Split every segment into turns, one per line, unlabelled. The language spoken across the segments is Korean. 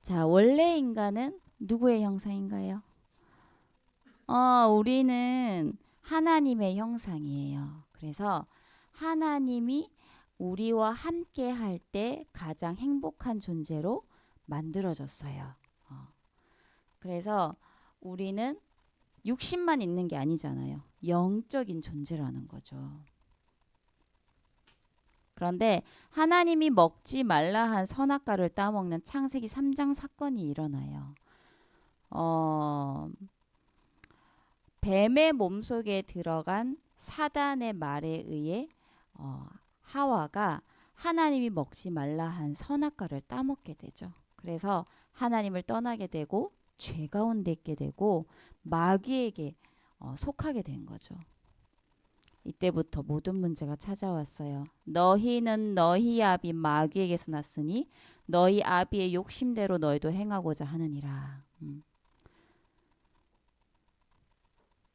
자, 원래 인간은 누구의 형상인가요? 우리는 하나님의 형상이에요. 그래서 하나님이 우리와 함께 할 때 가장 행복한 존재로 만들어졌어요. 어, 그래서 우리는 육신만 있는 게 아니잖아요. 영적인 존재라는 거죠. 그런데 하나님이 먹지 말라 한 선악과를 따먹는 창세기 3장 사건이 일어나요. 어, 뱀의 몸속에 들어간 사단의 말에 의해 하와가 하나님이 먹지 말라 한 선악과를 따먹게 되죠. 그래서 하나님을 떠나게 되고 죄 가운데 있게 되고 마귀에게 속하게 된 거죠. 이때부터 모든 문제가 찾아왔어요. 너희는 너희 아비 마귀에게서 났으니 너희 아비의 욕심대로 너희도 행하고자 하느니라.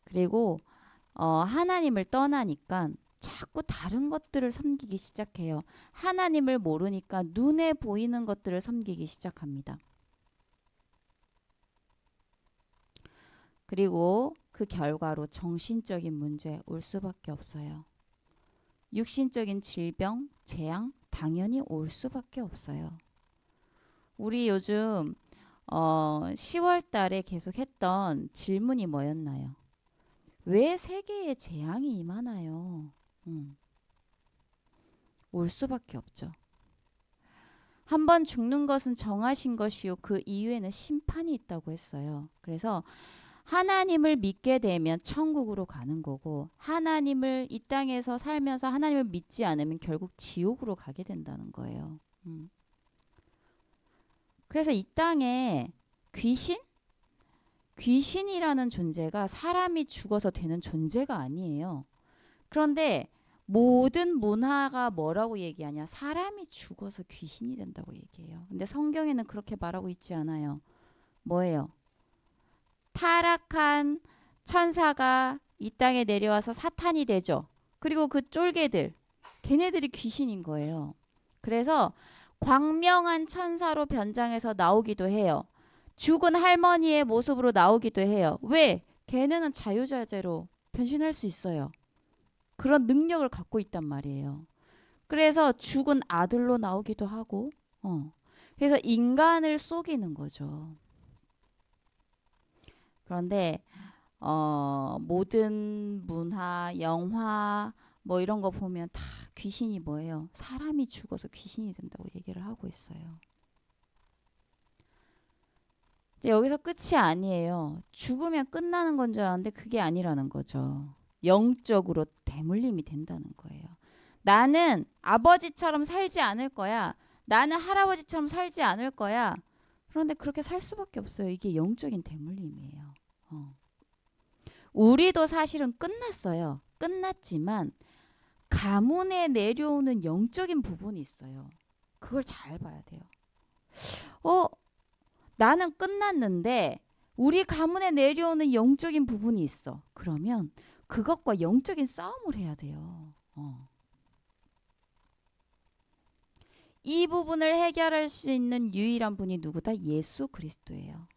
그리고 하나님을 떠나니까 자꾸 다른 것들을 섬기기 시작해요. 하나님을 모르니까 눈에 보이는 것들을 섬기기 시작합니다. 그리고 그 결과로 정신적인 문제 올 수밖에 없어요. 육신적인 질병, 재앙 당연히 올 수밖에 없어요. 우리 요즘 10월 달에 계속 했던 질문이 뭐였나요? 왜 세계에 재앙이 임하나요? 올 수밖에 없죠. 한번 죽는 것은 정하신 것이요 그 이후에는 심판이 있다고 했어요. 그래서 하나님을 믿게 되면 천국으로 가는 거고 하나님을 이 땅에서 살면서 하나님을 믿지 않으면 결국 지옥으로 가게 된다는 거예요. 그래서 이 땅에 귀신이라는 존재가 사람이 죽어서 되는 존재가 아니에요. 그런데 모든 문화가 뭐라고 얘기하냐? 사람이 죽어서 귀신이 된다고 얘기해요. 근데 성경에는 그렇게 말하고 있지 않아요. 뭐예요? 타락한 천사가 이 땅에 내려와서 사탄이 되죠. 그리고 그 쫄개들, 걔네들이 귀신인 거예요. 그래서 광명한 천사로 변장해서 나오기도 해요. 죽은 할머니의 모습으로 나오기도 해요. 왜? 걔네는 자유자재로 변신할 수 있어요. 그런 능력을 갖고 있단 말이에요. 그래서 죽은 아들로 나오기도 하고, 그래서 인간을 속이는 거죠. 그런데 모든 문화, 영화 뭐 이런 거 보면 다 귀신이 뭐예요? 사람이 죽어서 귀신이 된다고 얘기를 하고 있어요. 여기서 끝이 아니에요. 죽으면 끝나는 건 줄 알았는데 그게 아니라는 거죠. 영적으로 대물림이 된다는 거예요. 나는 아버지처럼 살지 않을 거야. 나는 할아버지처럼 살지 않을 거야. 그런데 그렇게 살 수밖에 없어요. 이게 영적인 대물림이에요. 우리도 사실은 끝났어요. 끝났지만 가문에 내려오는 영적인 부분이 있어요. 그걸 잘 봐야 돼요. 나는 끝났는데 우리 가문에 내려오는 영적인 부분이 있어. 그러면 그것과 영적인 싸움을 해야 돼요. 이 부분을 해결할 수 있는 유일한 분이 누구다? 예수 그리스도예요.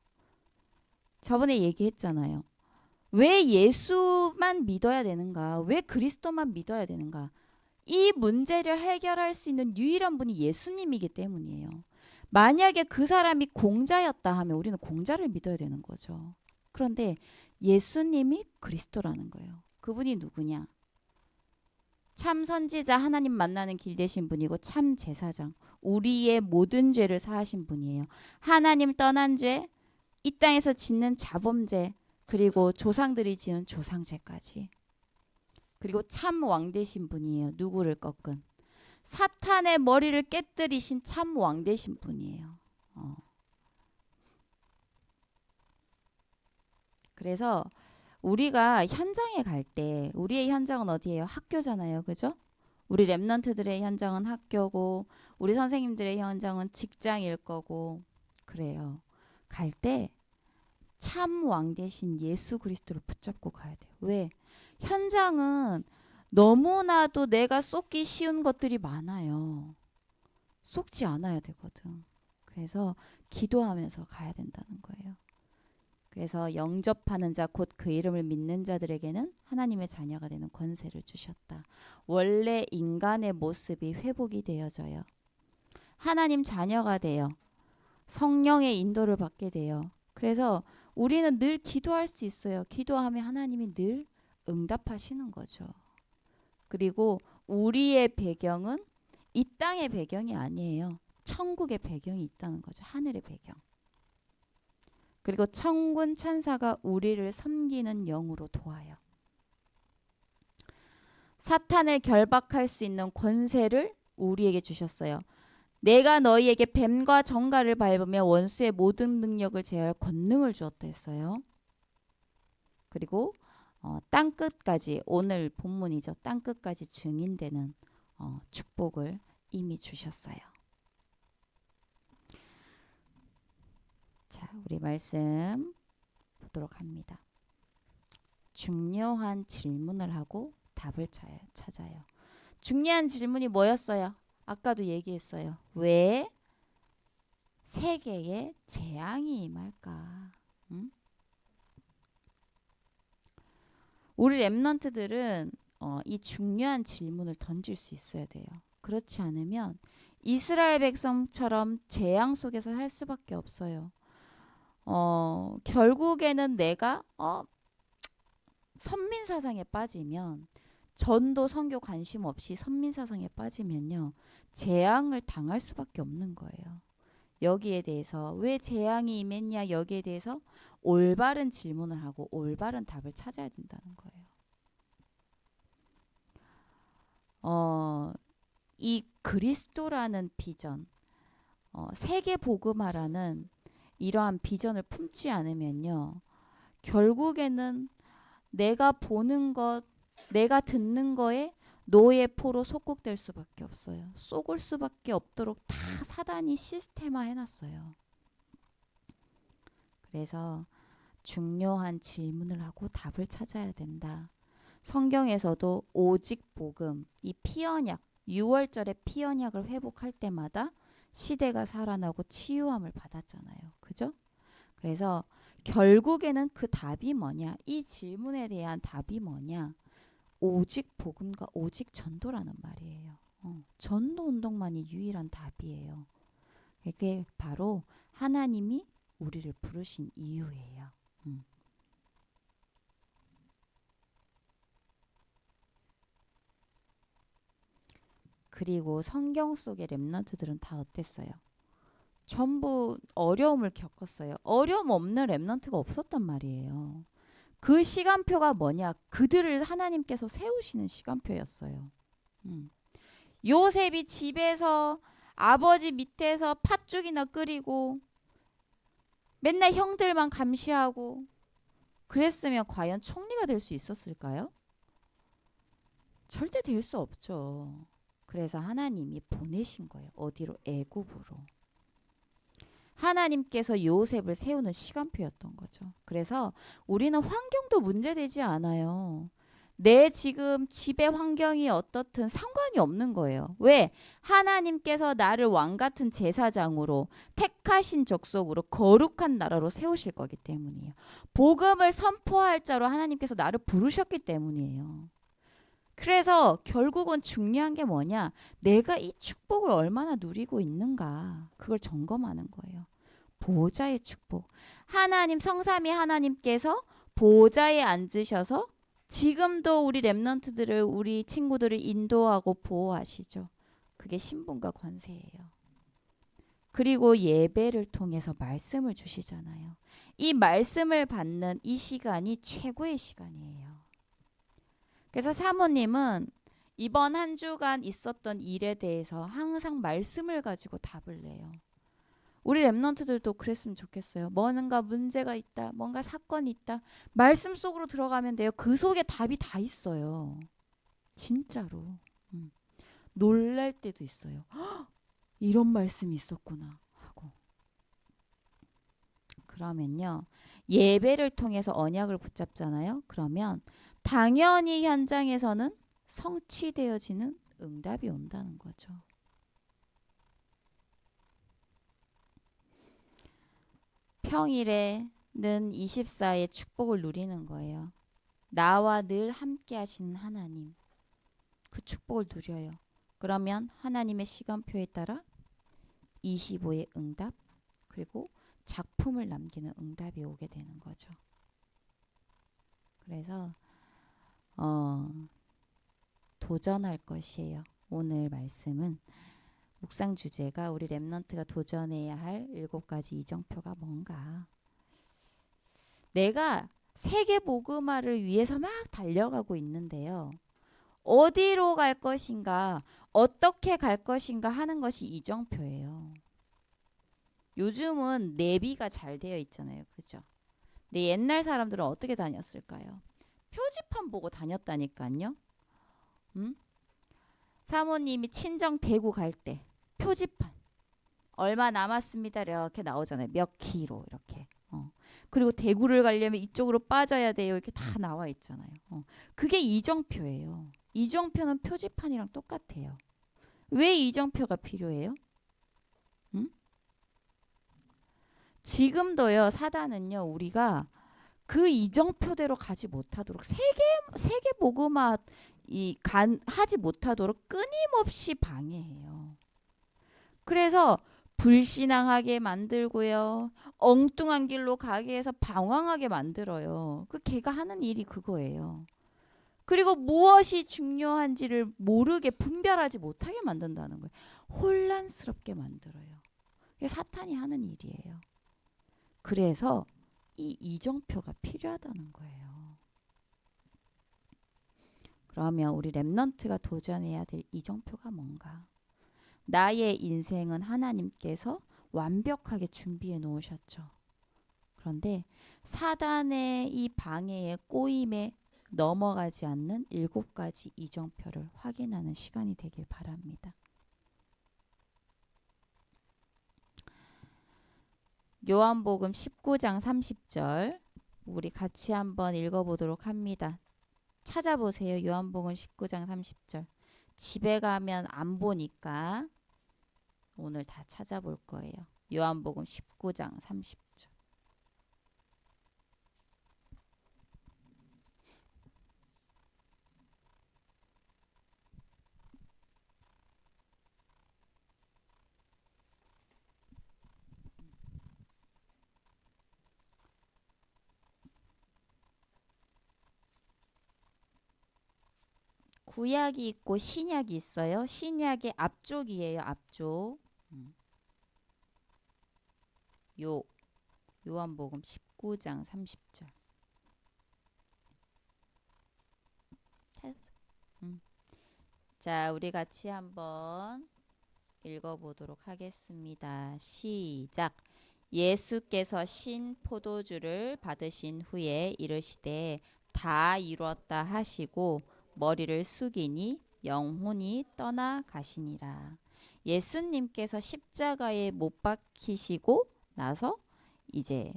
저번에 얘기했잖아요. 왜 예수만 믿어야 되는가? 왜 그리스도만 믿어야 되는가? 이 문제를 해결할 수 있는 유일한 분이 예수님이기 때문이에요. 만약에 그 사람이 공자였다 하면 우리는 공자를 믿어야 되는 거죠. 그런데 예수님이 그리스도라는 거예요. 그분이 누구냐? 참 선지자, 하나님 만나는 길 되신 분이고 참 제사장, 우리의 모든 죄를 사하신 분이에요. 하나님 떠난 죄, 이 땅에서 짓는 자범죄, 그리고 조상들이 지은 조상죄까지. 그리고 참 왕 되신 분이에요. 누구를 꺾은? 사탄의 머리를 깨뜨리신 참 왕 되신 분이에요. 그래서 우리가 현장에 갈 때 우리의 현장은 어디예요? 학교잖아요. 그죠? 우리 랩런트들의 현장은 학교고 우리 선생님들의 현장은 직장일 거고 그래요. 갈 때 참 왕 대신 예수 그리스도를 붙잡고 가야 돼요. 왜? 현장은 너무나도 내가 쏟기 쉬운 것들이 많아요. 쏟지 않아야 되거든. 그래서 기도하면서 가야 된다는 거예요. 그래서 영접하는 자 곧 그 이름을 믿는 자들에게는 하나님의 자녀가 되는 권세를 주셨다. 원래 인간의 모습이 회복이 되어져요. 하나님 자녀가 돼요. 성령의 인도를 받게 돼요. 그래서 우리는 늘 기도할 수 있어요. 기도하면 하나님이 늘 응답하시는 거죠. 그리고 우리의 배경은 이 땅의 배경이 아니에요. 천국의 배경이 있다는 거죠. 하늘의 배경. 그리고 천군 천사가 우리를 섬기는 영으로 도와요. 사탄을 결박할 수 있는 권세를 우리에게 주셨어요. 내가 너희에게 뱀과 정갈을 밟으며 원수의 모든 능력을 제어할 권능을 주었다 했어요. 그리고 땅끝까지, 오늘 본문이죠. 땅끝까지 증인되는 축복을 이미 주셨어요. 자, 우리 말씀 보도록 합니다. 중요한 질문을 하고 답을 찾아요. 중요한 질문이 뭐였어요? 아까도 얘기했어요. 왜 세계에 재앙이 임할까? 응? 우리 렘넌트들은 이 중요한 질문을 던질 수 있어야 돼요. 그렇지 않으면 이스라엘 백성처럼 재앙 속에서 살 수밖에 없어요. 결국에는 내가 선민사상에 빠지면, 전도 선교 관심 없이 선민사상에 빠지면요, 재앙을 당할 수밖에 없는 거예요. 여기에 대해서 왜 재앙이 임했냐, 여기에 대해서 올바른 질문을 하고 올바른 답을 찾아야 된다는 거예요. 이 그리스도라는 비전, 세계 복음화라는 이러한 비전을 품지 않으면요, 결국에는 내가 보는 것, 내가 듣는 거에 노예 포로 속국될 수밖에 없어요. 속을 수밖에 없도록 다 사단이 시스템화 해놨어요. 그래서 중요한 질문을 하고 답을 찾아야 된다. 성경에서도 오직 복음, 이 피언약, 6월절에 피언약을 회복할 때마다 시대가 살아나고 치유함을 받았잖아요. 그죠? 그래서 결국에는 그 답이 뭐냐? 이 질문에 대한 답이 뭐냐? 오직 복음과 오직 전도라는 말이에요. 전도 운동만이 유일한 답이에요. 이게 바로 하나님이 우리를 부르신 이유예요. 그리고 성경 속의 렘넌트들은 다 어땠어요? 전부 어려움을 겪었어요. 어려움 없는 렘넌트가 없었단 말이에요. 그 시간표가 뭐냐? 그들을 하나님께서 세우시는 시간표였어요. 요셉이 집에서 아버지 밑에서 팥죽이나 끓이고 맨날 형들만 감시하고 그랬으면 과연 총리가 될 수 있었을까요? 절대 될 수 없죠. 그래서 하나님이 보내신 거예요. 어디로? 애굽으로. 하나님께서 요셉을 세우는 시간표였던 거죠. 그래서 우리는 환경도 문제되지 않아요. 내 지금 집의 환경이 어떻든 상관이 없는 거예요. 왜? 하나님께서 나를 왕 같은 제사장으로, 택하신 족속으로, 거룩한 나라로 세우실 거기 때문이에요. 복음을 선포할 자로 하나님께서 나를 부르셨기 때문이에요. 그래서 결국은 중요한 게 뭐냐? 내가 이 축복을 얼마나 누리고 있는가, 그걸 점검하는 거예요. 보좌의 축복. 하나님, 성삼위 하나님께서 보좌에 앉으셔서 지금도 우리 렘넌트들을, 우리 친구들을 인도하고 보호하시죠. 그게 신분과 권세예요. 그리고 예배를 통해서 말씀을 주시잖아요. 이 말씀을 받는 이 시간이 최고의 시간이에요. 그래서 사모님은 이번 한 주간 있었던 일에 대해서 항상 말씀을 가지고 답을 내요. 우리 렘넌트들도 그랬으면 좋겠어요. 뭔가 문제가 있다, 뭔가 사건이 있다, 말씀 속으로 들어가면 돼요. 그 속에 답이 다 있어요. 진짜로. 놀랄 때도 있어요. 헉, 이런 말씀이 있었구나 하고. 그러면요, 예배를 통해서 언약을 붙잡잖아요. 그러면 당연히 현장에서는 성취되어지는 응답이 온다는 거죠. 평일에는 24의 축복을 누리는 거예요. 나와 늘 함께 하시는 하나님. 그 축복을 누려요. 그러면 하나님의 시간표에 따라 25의 응답 그리고 작품을 남기는 응답이 오게 되는 거죠. 그래서 도전할 것이에요. 오늘 말씀은 묵상 주제가 우리 렘넌트가 도전해야 할 7가지 이정표가 뭔가. 내가 세계 복음화를 위해서 막 달려가고 있는데요. 어디로 갈 것인가, 어떻게 갈 것인가 하는 것이 이정표예요. 요즘은 내비가 잘 되어 있잖아요. 그죠? 근데 옛날 사람들은 어떻게 다녔을까요? 표지판 보고 다녔다니까요. 응? 사모님이 친정 대구 갈 때 표지판 얼마 남았습니다 이렇게 나오잖아요. 몇 킬로 이렇게. 그리고 대구를 가려면 이쪽으로 빠져야 돼요. 이렇게 다 나와 있잖아요. 그게 이정표예요. 이정표는 표지판이랑 똑같아요. 왜 이정표가 필요해요? 응? 지금도요. 사단은요. 우리가 그 이정표대로 가지 못하도록 세계 복음화 하지 못하도록 끊임없이 방해해요. 그래서 불신앙하게 만들고요. 엉뚱한 길로 가게 해서 방황하게 만들어요. 걔가 하는 일이 그거예요. 그리고 무엇이 중요한지를 모르게 분별하지 못하게 만든다는 거예요. 혼란스럽게 만들어요. 그게 사탄이 하는 일이에요. 그래서 이 이정표가 필요하다는 거예요. 그러면 우리 렘넌트가 도전해야 될 이정표가 뭔가? 나의 인생은 하나님께서 완벽하게 준비해 놓으셨죠. 그런데 사단의 이 방해에 꼬임에 넘어가지 않는 7가지 이정표를 확인하는 시간이 되길 바랍니다. 요한복음 19장 30절 우리 같이 한번 읽어보도록 합니다. 찾아보세요. 요한복음 19장 30절. 집에 가면 안 보니까 오늘 다 찾아볼 거예요. 요한복음 19장 30절. 구약이 있고 신약이 있어요. 신약의 앞쪽이에요. 앞쪽. 요한복음 19장 30절. 자, 우리 같이 한번 읽어보도록 하겠습니다. 시작. 예수께서 신 포도주를 받으신 후에 이르시되 다 이루었다 하시고 머리를 숙이니 영혼이 떠나 가시니라. 예수님께서 십자가에 못 박히시고 나서 이제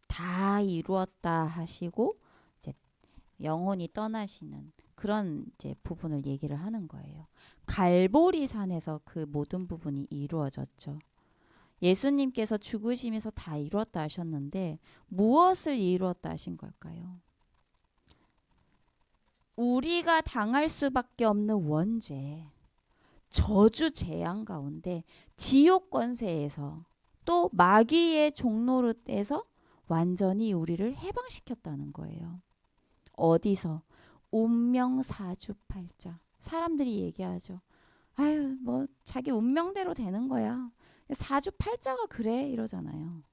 다 이루었다 하시고 이제 영혼이 떠나시는 그런 이제 부분을 얘기를 하는 거예요. 갈보리 산에서 그 모든 부분이 이루어졌죠. 예수님께서 죽으시면서 다 이루었다 하셨는데 무엇을 이루었다 하신 걸까요? 우리가 당할 수밖에 없는 원죄, 저주 재앙 가운데 지옥 권세에서 또 마귀의 종노릇에서 완전히 우리를 해방시켰다는 거예요. 어디서? 운명 사주팔자. 사람들이 얘기하죠. 아유, 뭐 자기 운명대로 되는 거야. 사주팔자가 그래 이러잖아요.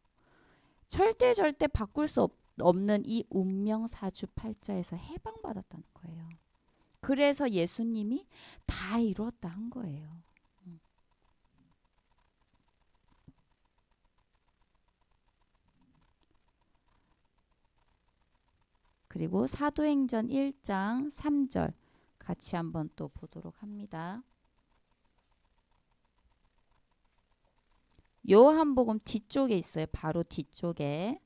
절대 바꿀 수 없는 이 운명 사주팔자에서 해방받았다는 거예요. 그래서 예수님이 다 이루었다 한 거예요. 그리고 사도행전 1장 3절 같이 한번 또 보도록 합니다. 요한복음 뒤쪽에 있어요. 바로 뒤쪽에.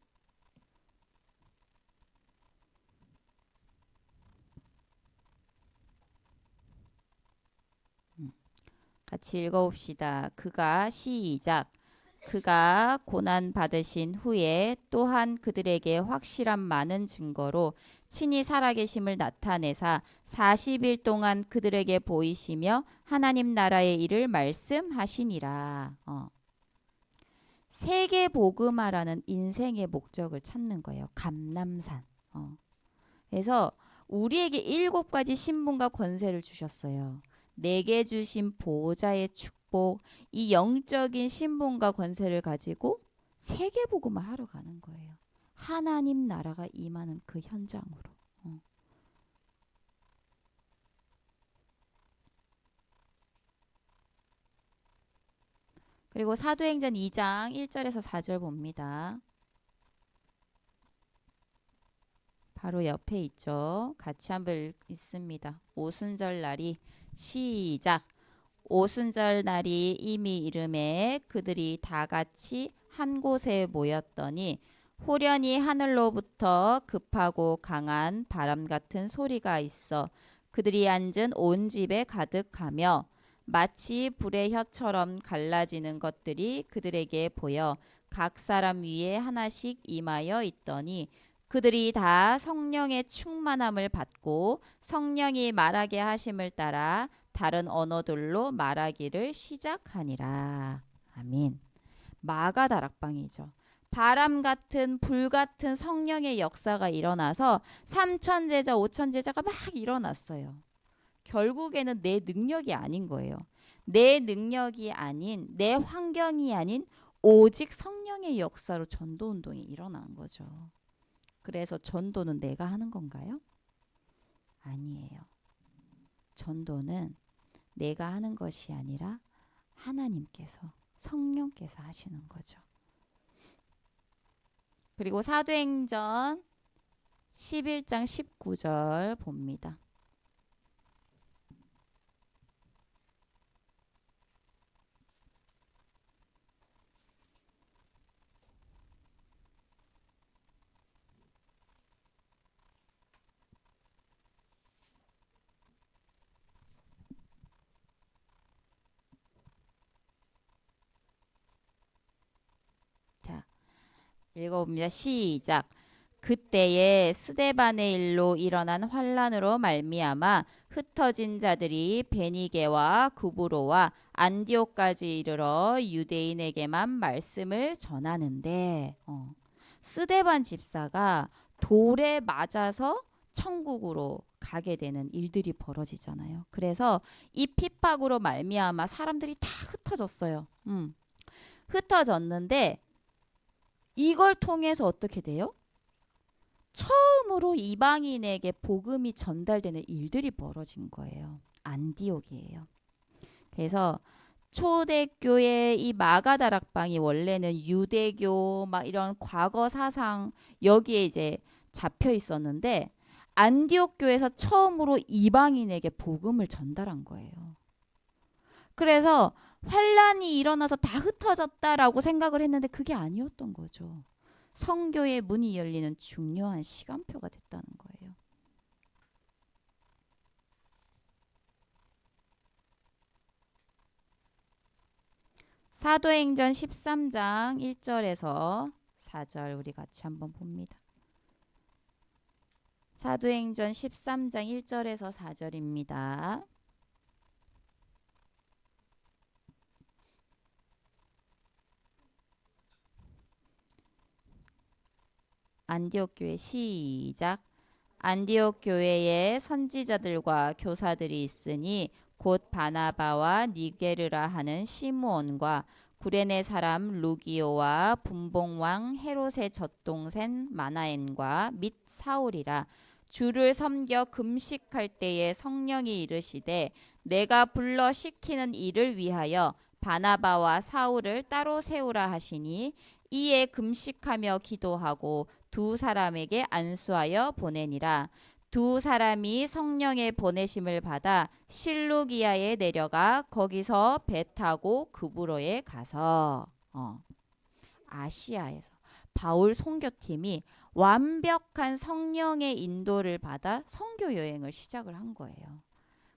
같이 읽어봅시다. 그가 시작. 그가 고난 받으신 후에 또한 그들에게 확실한 많은 증거로 친히 살아계심을 나타내사 40일 동안 그들에게 보이시며 하나님 나라의 일을 말씀하시니라. 세계 복음화라는 인생의 목적을 찾는 거예요. 감람산. 그래서 우리에게 7가지 신분과 권세를 주셨어요. 내게 주신 보호자의 축복, 이 영적인 신분과 권세를 가지고 세계 복음을 하러 가는 거예요. 하나님 나라가 임하는 그 현장으로. 그리고 사도행전 2장 1절에서 4절 봅니다. 바로 옆에 있죠. 같이 한번 읽습니다. 오순절 날이 시작. 오순절 날이 이미 이름에 그들이 다 같이 한 곳에 모였더니 호련히 하늘로부터 급하고 강한 바람 같은 소리가 있어 그들이 앉은 온 집에 가득하며 마치 불의 혀처럼 갈라지는 것들이 그들에게 보여 각 사람 위에 하나씩 임하여 있더니 그들이 다 성령의 충만함을 받고 성령이 말하게 하심을 따라 다른 언어들로 말하기를 시작하니라. 아멘. 마가다락방이죠. 바람 같은 불 같은 성령의 역사가 일어나서 3천 제자 5천 제자가 막 일어났어요. 결국에는 내 능력이 아닌 거예요. 내 능력이 아닌 내 환경이 아닌 오직 성령의 역사로 전도 운동이 일어난 거죠. 그래서 전도는 내가 하는 건가요? 아니에요. 전도는 내가 하는 것이 아니라 하나님께서 성령께서 하시는 거죠. 그리고 사도행전 11장 19절 봅니다. 자, 읽어봅니다. 시작. 그때에 스데반의 일로 일어난 환란으로 말미암아 흩어진 자들이 베니게와 구브로와 안디옥까지 이르러 유대인에게만 말씀을 전하는데 스데반 집사가 돌에 맞아서 천국으로 가게 되는 일들이 벌어지잖아요. 그래서 이 핍박으로 말미암아 사람들이 다 흩어졌어요. 흩어졌는데 이걸 통해서 어떻게 돼요? 처음으로 이방인에게 복음이 전달되는 일들이 벌어진 거예요. 안디옥이에요. 그래서 초대교회 이 마가다락방이 원래는 유대교 막 이런 과거 사상 여기에 이제 잡혀 있었는데 안디옥 교회에서 처음으로 이방인에게 복음을 전달한 거예요. 그래서 환란이 일어나서 다 흩어졌다라고 생각을 했는데 그게 아니었던 거죠. 성교의 문이 열리는 중요한 시간표가 됐다는 거예요. 사도행전 13장 1절에서 4절 우리 같이 한번 봅니다. 사도행전 13장 1절에서 4절입니다. 안디옥 교회 시작. 안디옥 교회에 선지자들과 교사들이 있으니 곧 바나바와 니게르라 하는 시므온과 구레네 사람 루기오와 분봉왕 헤롯의 젖동생 마나엔과 및 사울이라. 주를 섬겨 금식할 때에 성령이 이르시되 내가 불러 시키는 일을 위하여 바나바와 사울을 따로 세우라 하시니 이에 금식하며 기도하고 두 사람에게 안수하여 보내니라. 두 사람이 성령의 보내심을 받아 실루기아에 내려가 거기서 배 타고 그브로에 가서 아시아에서 바울 선교팀이 완벽한 성령의 인도를 받아 선교 여행을 시작을 한 거예요.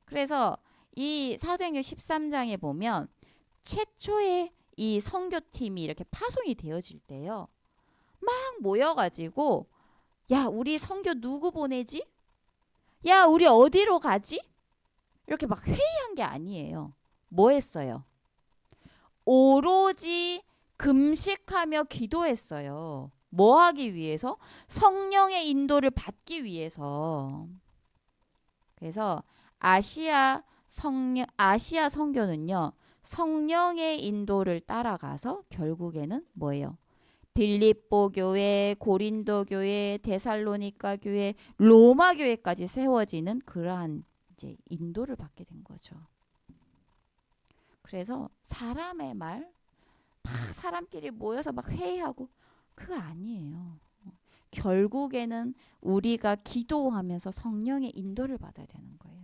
그래서 이 사도행전 13장에 보면 최초의 이 선교팀이 이렇게 파송이 되어질 때요. 막 모여가지고 야 우리 선교 누구 보내지? 야 우리 어디로 가지? 이렇게 막 회의한 게 아니에요. 뭐 했어요? 오로지 금식하며 기도했어요. 뭐 하기 위해서? 성령의 인도를 받기 위해서. 그래서 아시아 선교는요. 성령의 인도를 따라가서 결국에는 뭐예요? 빌립보 교회, 고린도 교회, 데살로니가 교회, 로마 교회까지 세워지는 그러한 이제 인도를 받게 된 거죠. 그래서 사람의 말, 막 사람끼리 모여서 막 회의하고 그거 아니에요. 결국에는 우리가 기도하면서 성령의 인도를 받아야 되는 거예요.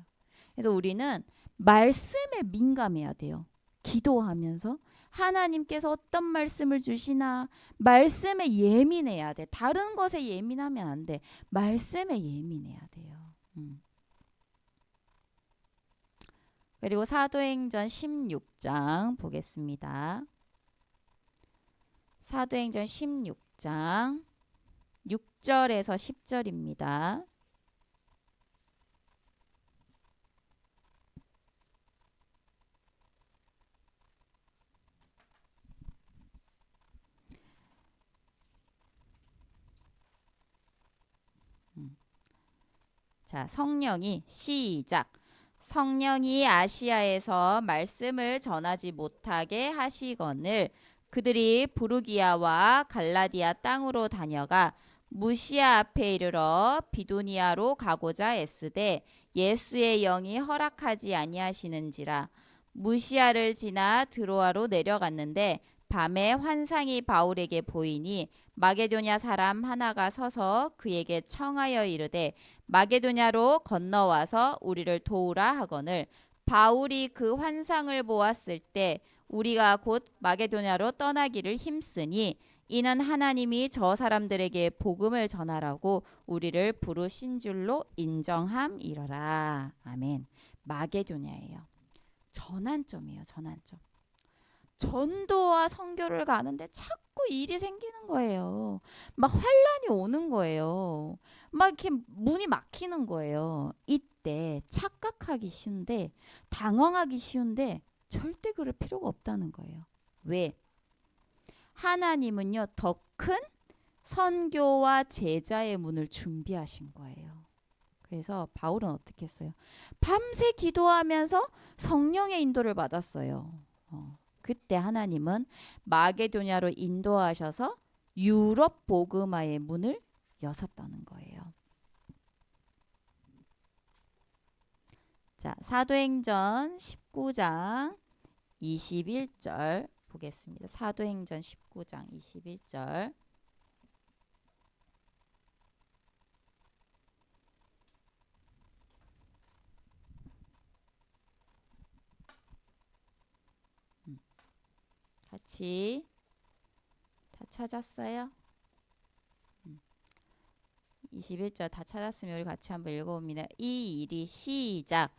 그래서 우리는 말씀에 민감해야 돼요. 기도하면서 하나님께서 어떤 말씀을 주시나 말씀에 예민해야 돼. 다른 것에 예민하면 안 돼. 말씀에 예민해야 돼요. 그리고 사도행전 16장 보겠습니다. 사도행전 16장 6절에서 10절입니다. 자, 성령이 시작. 성령이 아시아에서 말씀을 전하지 못하게 하시거늘 그들이 부르기아와 갈라디아 땅으로 다녀가 무시아 앞에 이르러 비두니아로 가고자 애쓰되 예수의 영이 허락하지 아니하시는지라. 무시아를 지나 드로아로 내려갔는데 밤에 환상이 바울에게 보이니 마게도냐 사람 하나가 서서 그에게 청하여 이르되 마게도냐로 건너와서 우리를 도우라 하거늘 바울이 그 환상을 보았을 때 우리가 곧 마게도냐로 떠나기를 힘쓰니 이는 하나님이 저 사람들에게 복음을 전하라고 우리를 부르신 줄로 인정함이러라. 아멘. 마게도냐예요. 전환점이에요. 전환점. 전도와 선교를 가는데 자꾸 일이 생기는 거예요. 막 환란이 오는 거예요. 막 이렇게 문이 막히는 거예요. 이때 착각하기 쉬운데 당황하기 쉬운데 절대 그럴 필요가 없다는 거예요. 왜? 하나님은요 더 큰 선교와 제자의 문을 준비하신 거예요. 그래서 바울은 어떻게 했어요? 밤새 기도하면서 성령의 인도를 받았어요. 그때 하나님은 마게도냐로 인도하셔서 유럽 복음화의 문을 여셨다는 거예요. 자, 사도행전 19장 21절 보겠습니다. 사도행전 19장 21절. 같이 다 찾았어요? 21절 다 찾았으면 우리 같이 한번 읽어봅니다. 이 일이 시작.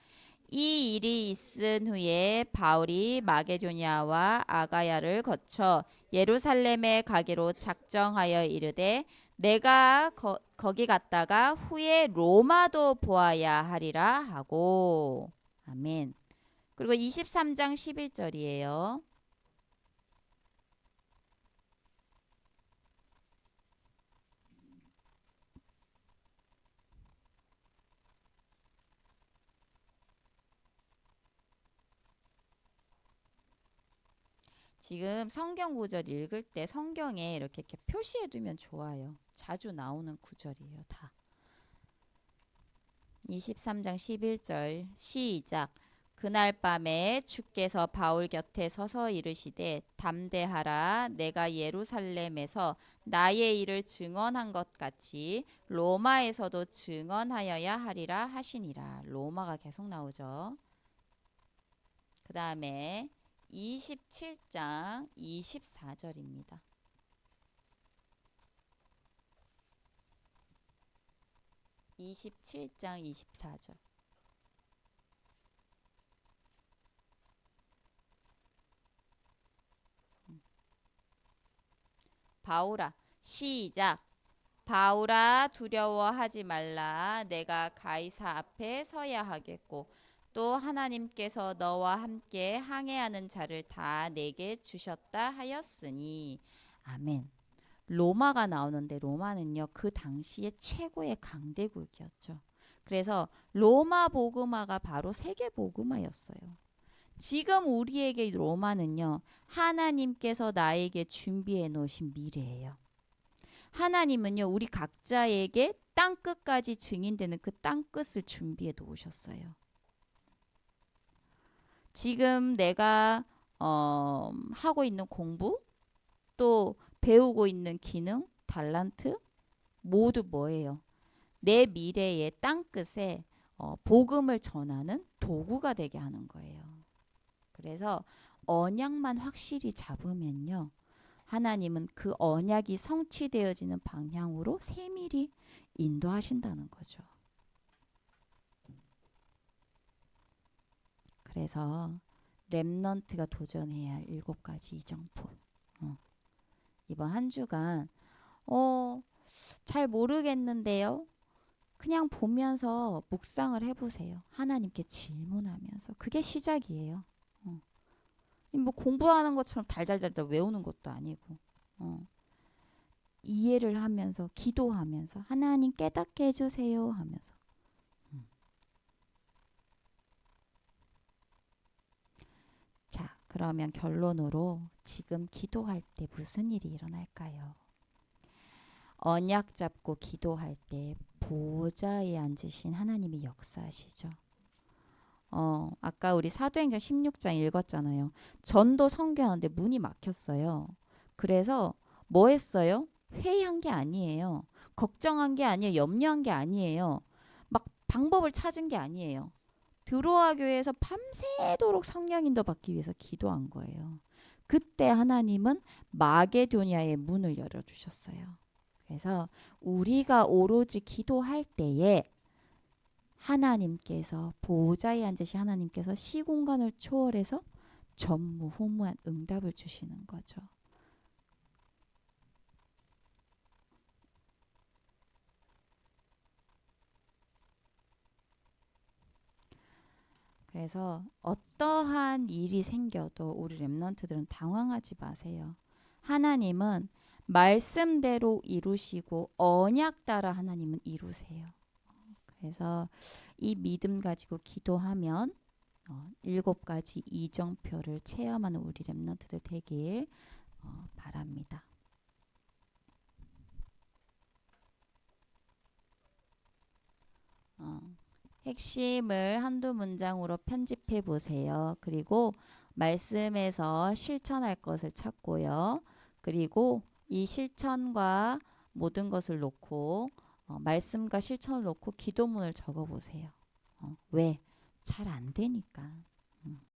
이 일이 있은 후에 바울이 마게도냐와 아가야를 거쳐 예루살렘에 가기로 작정하여 이르되 내가 거기 갔다가 후에 로마도 보아야 하리라 하고. 아멘. 그리고 23장 11절이에요. 지금 성경 구절 읽을 때 성경에 이렇게 표시해 두면 좋아요. 자주 나오는 구절이에요. 다. 23장 11절 시작. 그날 밤에 주께서 바울 곁에 서서 이르시되 담대하라. 내가 예루살렘에서 나의 일을 증언한 것 같이 로마에서도 증언하여야 하리라 하시니라. 로마가 계속 나오죠. 그 다음에 27장 24절입니다. 27장 24절. 바울아. 시작. 바울아 두려워하지 말라. 내가 가이사 앞에 서야 하겠고 또 하나님께서 너와 함께 항해하는 자를 다 내게 주셨다 하였으니. 아멘. 로마가 나오는데 로마는요 그 당시에 최고의 강대국이었죠. 그래서 로마 복음화가 바로 세계 복음화였어요. 지금 우리에게 로마는요 하나님께서 나에게 준비해 놓으신 미래예요. 하나님은요 우리 각자에게 땅끝까지 증인되는 그 땅끝을 준비해 놓으셨어요. 지금 내가 하고 있는 공부 또 배우고 있는 기능, 달란트 모두 뭐예요? 내 미래의 땅끝에 복음을 전하는 도구가 되게 하는 거예요. 그래서 언약만 확실히 잡으면요. 하나님은 그 언약이 성취되어지는 방향으로 세밀히 인도하신다는 거죠. 그래서 렘넌트가 도전해야 할 7가지 이정포. 이번 한 주간 잘 모르겠는데요. 그냥 보면서 묵상을 해보세요. 하나님께 질문하면서. 그게 시작이에요. 뭐 공부하는 것처럼 달달달달 외우는 것도 아니고 이해를 하면서 기도하면서 하나님 깨닫게 해주세요 하면서 자 그러면 결론으로 지금 기도할 때 무슨 일이 일어날까요? 언약 잡고 기도할 때 보좌에 앉으신 하나님이 역사하시죠. 아까 우리 사도행전 16장 읽었잖아요. 전도 선교하는데 문이 막혔어요. 그래서 뭐 했어요? 회의한 게 아니에요. 걱정한 게 아니에요. 염려한 게 아니에요. 막 방법을 찾은 게 아니에요. 드로아 교회에서 밤새도록 성령 인도 받기 위해서 기도한 거예요. 그때 하나님은 마게도냐의 문을 열어주셨어요. 그래서 우리가 오로지 기도할 때에 하나님께서 보호자에 앉으신 하나님께서 시공간을 초월해서 전무후무한 응답을 주시는 거죠. 그래서 어떠한 일이 생겨도 우리 렘넌트들은 당황하지 마세요. 하나님은 말씀대로 이루시고 언약 따라 하나님은 이루세요. 그래서 이 믿음 가지고 기도하면 7가지 이정표를 체험하는 우리 렘넌트들 되길 바랍니다. 핵심을 한두 문장으로 편집해 보세요. 그리고 말씀에서 실천할 것을 찾고요. 그리고 이 실천과 모든 것을 놓고 말씀과 실천을 놓고 기도문을 적어 보세요. 왜? 잘 안 되니까.